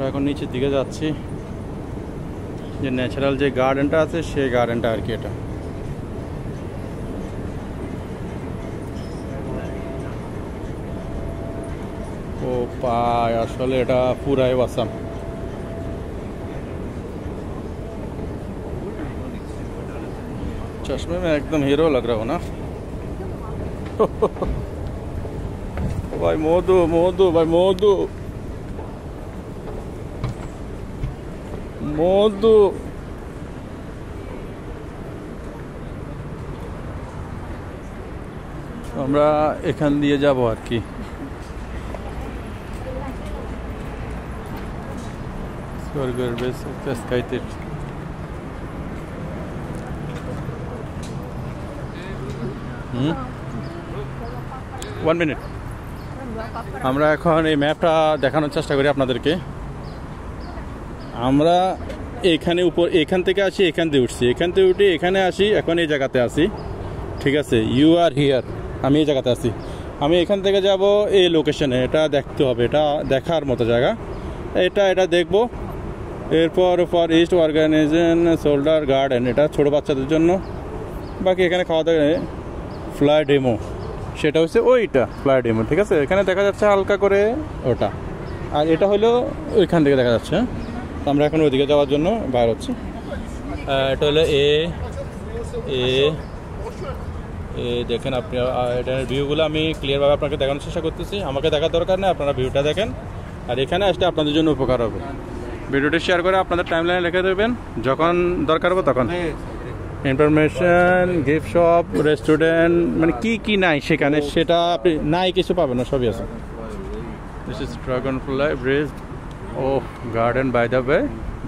আমরা এখন নিচের দিকে যাচ্ছি, যে ন্যাচারাল যে গার্ডেনটা আছে সেই গার্ডেনটা আর কি। এটা ও পায় আসলে এটা পুরাই আসাম। चश्मे में एकदम हीरो लग रहा हो ना भाई। मोदू मोदू भाई, मोदू मोदू। আমরা এখান দিয়ে যাব আর কি। স্বর্গের বেশ খাইতে 1 মিনিট। আমরা এখন এই ম্যাপটা দেখানোর চেষ্টা করি আপনাদেরকে। আমরা এখান থেকে আসি, এখান থেকে উঠছি, এখান থেকে উঠে এখানে আসি, এখন এই জায়গাতে আসি। ঠিক আছে, ইউ আর হিয়ার, আমি এই জায়গাতে আসি। আমি এখান থেকে যাব এই লোকেশনে, এটা দেখতে হবে, এটা দেখার মতো জায়গা। এটা দেখব। এরপর ইস্ট অর্গানাইজেশন শোল্ডার গার্ডেন, এটা ছোটো বাচ্চাদের জন্য। বাকি এখানে খাওয়া দাওয়া ফ্লাই ডেমো, সেটা হচ্ছে ওইটা ফ্লাই ডেমো। ঠিক আছে, এখানে দেখা যাচ্ছে হালকা করে ওটা, আর এটা হলো ওইখান থেকে দেখা যাচ্ছে। তো আমরা এখন ওইদিকে যাওয়ার জন্য বাইর হচ্ছি। এটা হলো এ দেখেন আপনি, এটার ভিউগুলো আমি ক্লিয়ারভাবে আপনাকে দেখানোর চেষ্টা করতেছি। আমাকে দেখার দরকার নেই, আপনারা ভিউটা দেখেন। আর এখানে আসলে আপনাদের জন্য উপকার হবে। ভিডিওটি শেয়ার করে আপনাদের টাইমলাইনে লিখে দেবেন, যখন দরকার হবে তখন। ইনফরমেশন, গিফট শপ, রেস্টুরেন্ট, মানে কি নাই সেখানে, সেটা আপনি নাই কিছু পাবেন না, সবই আছে। This is dragonfly bridge ও garden by the way,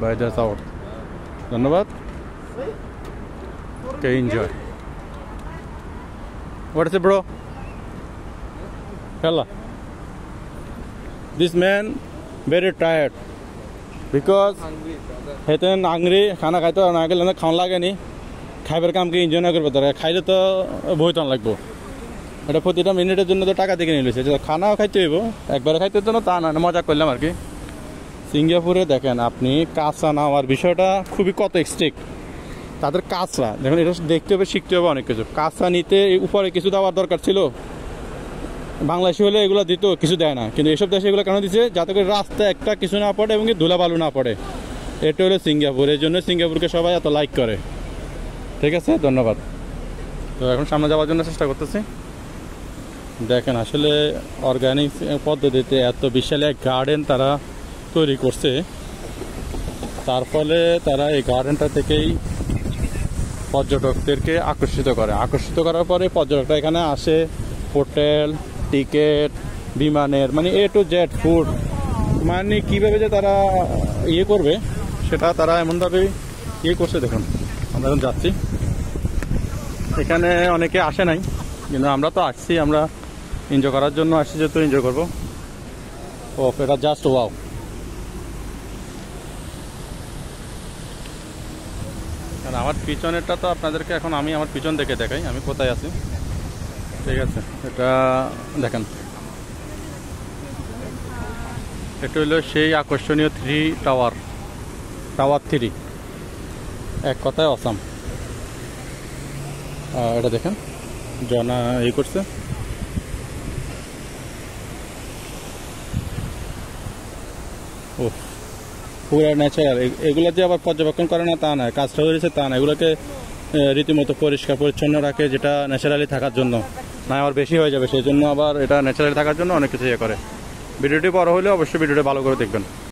by the south. ধন্যবাদ। Okay, enjoy. What is it, bro? Hella. This man very tired because heten hungry, খানা খাইতে না গেলে না খাওয়া লাগেনি। খাইবার কামকে এনজয় না করবো, তারা খাইলে তো বইতন লাগবো। এটা প্রতিটা মিনিটের জন্য তো টাকা দিয়ে নিয়েছে, খানাও খাইতে হইব, একবারে খাইতে তো না তা না, মজা করলাম আর কি। সিঙ্গাপুরে দেখেন আপনি কাঁচা নেওয়ার বিষয়টা খুবই কত স্ট্রিক্ট। তাদের কাঁচা দেখুন, এটা দেখতে হবে, শিখতে হবে অনেক কিছু। কাঁচা নিতে উপরে কিছু দেওয়ার দরকার ছিল, বাংলাদেশি হলে এগুলো দিত, কিছু দেয় না। কিন্তু এসব দেশে এগুলো কেন দিচ্ছে? যাতে করে রাস্তায় একটা কিছু না পড়ে এবং ধুলা বালু না পড়ে। এটা হলো সিঙ্গাপুর, এই জন্য সিঙ্গাপুরকে সবাই এত লাইক করে। ঠিক আছে, ধন্যবাদ। তো এখন সামনে যাওয়ার জন্য চেষ্টা করতেছি। দেখেন আসলে অর্গানিক পদ্ধতিতে এত বিশাল এক গার্ডেন তারা তৈরি করছে, তার ফলে তারা এই গার্ডেনটা থেকেই পর্যটকদেরকে আকর্ষিত করার পরে পর্যটকরা এখানে আসে। হোটেল, টিকিট, বিমানের, মানে এ টু জেড ফুড, মানে কীভাবে যে তারা ইয়ে করবে সেটা তারা এমনভাবে ইয়ে করছে। দেখুন আমরা এখন যাচ্ছি, এখানে অনেকে আসে নাই, কিন্তু আমরা তো আসছি, আমরা এনজয় করার জন্য আসছি, যেহেতু এনজয় করবো। ও এটা জাস্ট ওয়াও। আর আমার পিছনেরটা তো আপনাদেরকে এখন আমি আমার পিছন দেখে দেখাই আমি কোথায় আছি। ঠিক আছে, এটা দেখেন, এটা হলো সেই আকর্ষণীয় টাওয়ার 3, এক কথায় অসাম। এটা দেখেন জনা করছে। ও পুরো ন্যাচারাল। এগুলো যে আবার পর্যবেক্ষণ করে না তা না, কাজটা হয়েছে তা না, এগুলোকে রীতিমতো পরিষ্কার পরিচ্ছন্ন রাখে, যেটা ন্যাচারালি থাকার জন্য। না আবার বেশি হয়ে যাবে, সেই জন্য আবার এটা ন্যাচারালি থাকার জন্য অনেক কিছু ইয়ে করে। ভিডিওটি বড় হলে অবশ্যই ভিডিওটি ভালো করে দেখবেন।